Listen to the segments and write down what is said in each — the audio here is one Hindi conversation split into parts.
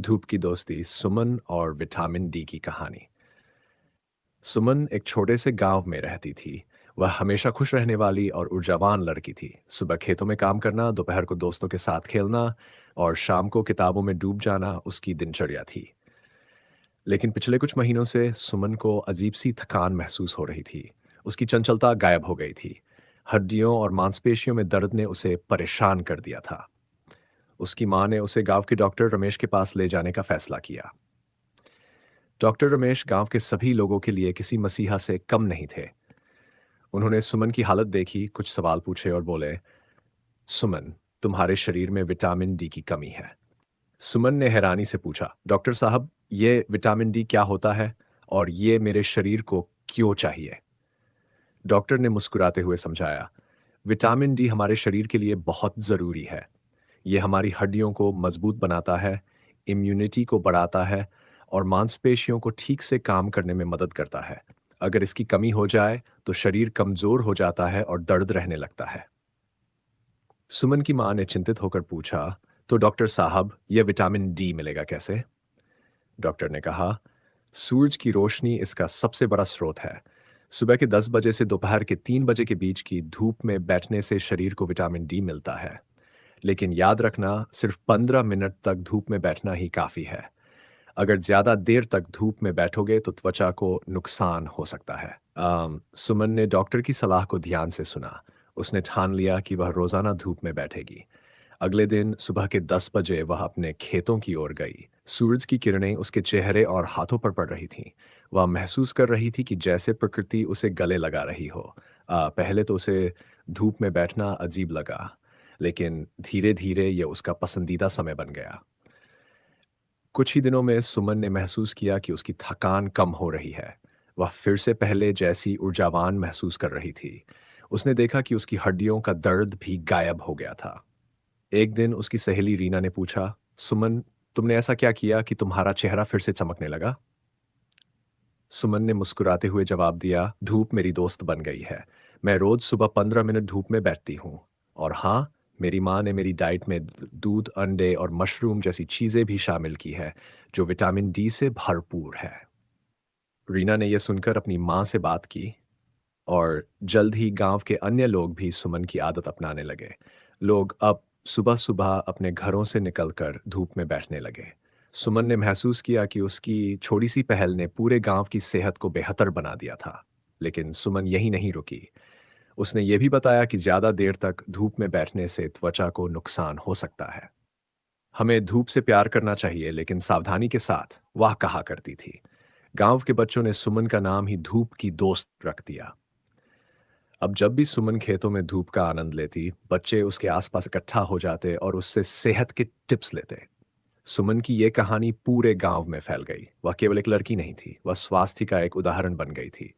धूप की दोस्ती सुमन और विटामिन डी की कहानी। सुमन एक छोटे से गांव में रहती थी। वह हमेशा खुश रहने वाली और ऊर्जावान लड़की थी। सुबह खेतों में काम करना, दोपहर को दोस्तों के साथ खेलना और शाम को किताबों में डूब जाना उसकी दिनचर्या थी। लेकिन पिछले कुछ महीनों से सुमन को अजीब सी थकान महसूस हो रही थी। उसकी चंचलता गायब हो गई थी। हड्डियों और मांसपेशियों में दर्द ने उसे परेशान कर दिया था। उसकी माँ ने उसे गांव के डॉक्टर रमेश के पास ले जाने का फैसला किया। डॉक्टर रमेश गांव के सभी लोगों के लिए किसी मसीहा से कम नहीं थे। उन्होंने सुमन की हालत देखी, कुछ सवाल पूछे और बोले, सुमन, तुम्हारे शरीर में विटामिन डी की कमी है। सुमन ने हैरानी से पूछा, डॉक्टर साहब, ये विटामिन डी क्या होता है और ये मेरे शरीर को क्यों चाहिए? डॉक्टर ने मुस्कुराते हुए समझाया, विटामिन डी हमारे शरीर के लिए बहुत ज़रूरी है। ये हमारी हड्डियों को मजबूत बनाता है, इम्यूनिटी को बढ़ाता है और मांसपेशियों को ठीक से काम करने में मदद करता है। अगर इसकी कमी हो जाए तो शरीर कमजोर हो जाता है और दर्द रहने लगता है। सुमन की मां ने चिंतित होकर पूछा, तो डॉक्टर साहब, यह विटामिन डी मिलेगा कैसे? डॉक्टर ने कहा, सूरज की रोशनी इसका सबसे बड़ा स्रोत है। सुबह के 10 बजे से दोपहर के 3 बजे के बीच की धूप में बैठने से शरीर को विटामिन डी मिलता है। लेकिन याद रखना, सिर्फ 15 मिनट तक धूप में बैठना ही काफी है। अगर ज्यादा देर तक धूप में बैठोगे तो त्वचा को नुकसान हो सकता है। सुमन ने डॉक्टर की सलाह को ध्यान से सुना। उसने ठान लिया कि वह रोजाना धूप में बैठेगी। अगले दिन सुबह के 10 बजे वह अपने खेतों की ओर गई। सूरज की किरणें उसके चेहरे और हाथों पर पड़ रही थीं। वह महसूस कर रही थी कि जैसे प्रकृति उसे गले लगा रही हो। पहले तो उसे धूप में बैठना अजीब लगा, लेकिन धीरे-धीरे यह उसका पसंदीदा समय बन गया। कुछ ही दिनों में सुमन ने महसूस किया कि उसकी थकान कम हो रही है। वह फिर से पहले जैसी ऊर्जावान महसूस कर रही थी। उसने देखा कि उसकी हड्डियों का दर्द भी गायब हो गया था। एक दिन उसकी सहेली रीना ने पूछा, सुमन, तुमने ऐसा क्या किया कि तुम्हारा चेहरा फिर से चमकने लगा? सुमन ने मुस्कुराते हुए जवाब दिया, धूप मेरी दोस्त बन गई है। मैं रोज सुबह 15 मिनट धूप में बैठती हूँ। और हाँ, मेरी माँ ने मेरी डाइट में दूध, अंडे और मशरूम जैसी चीजें भी शामिल की है, जो विटामिन डी से भरपूर है। रीना ने यह सुनकर अपनी माँ से बात की और जल्द ही गांव के अन्य लोग भी सुमन की आदत अपनाने लगे। लोग अब सुबह-सुबह अपने घरों से निकलकर धूप में बैठने लगे। सुमन ने महसूस किया कि उसकी छोटी-सी पहल ने पूरे गांव की सेहत को बेहतर बना दिया था। लेकिन सुमन यहीं नहीं रुकी। उसने ये भी बताया कि ज़्यादा देर तक धूप में बैठने से त्वचा को नुकसान हो सकता है। हमें धूप से प्यार करना चाहिए, लेकिन सावधानी के साथ, वह कहा करती थी। गांव के बच्चों ने सुमन का नाम ही धूप की दोस्त रख दिया। अब जब भी सुमन खेतों में धूप का आनंद लेती, बच्चे उसके आसपास इकट्ठा हो जाते और उससे सेहत के टिप्स लेते। सुमन की ये कहानी पूरे गांव में फैल गई। वह केवल एक लड़की नहीं थी, वह स्वास्थ्य का एक उदाहरण बन गई थी।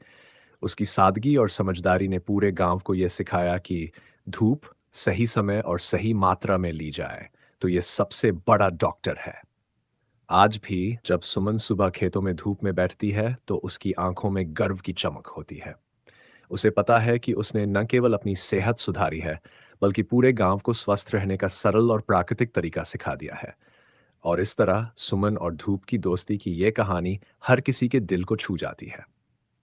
उसकी सादगी और समझदारी ने पूरे गांव को यह सिखाया कि धूप सही समय और सही मात्रा में ली जाए तो यह सबसे बड़ा डॉक्टर है। आज भी जब सुमन सुबह खेतों में धूप में बैठती है तो उसकी आंखों में गर्व की चमक होती है। उसे पता है कि उसने न केवल अपनी सेहत सुधारी है, बल्कि पूरे गांव को स्वस्थ रहने का सरल और प्राकृतिक तरीका सिखा दिया है। और इस तरह सुमन और धूप की दोस्ती की ये कहानी हर किसी के दिल को छू जाती है।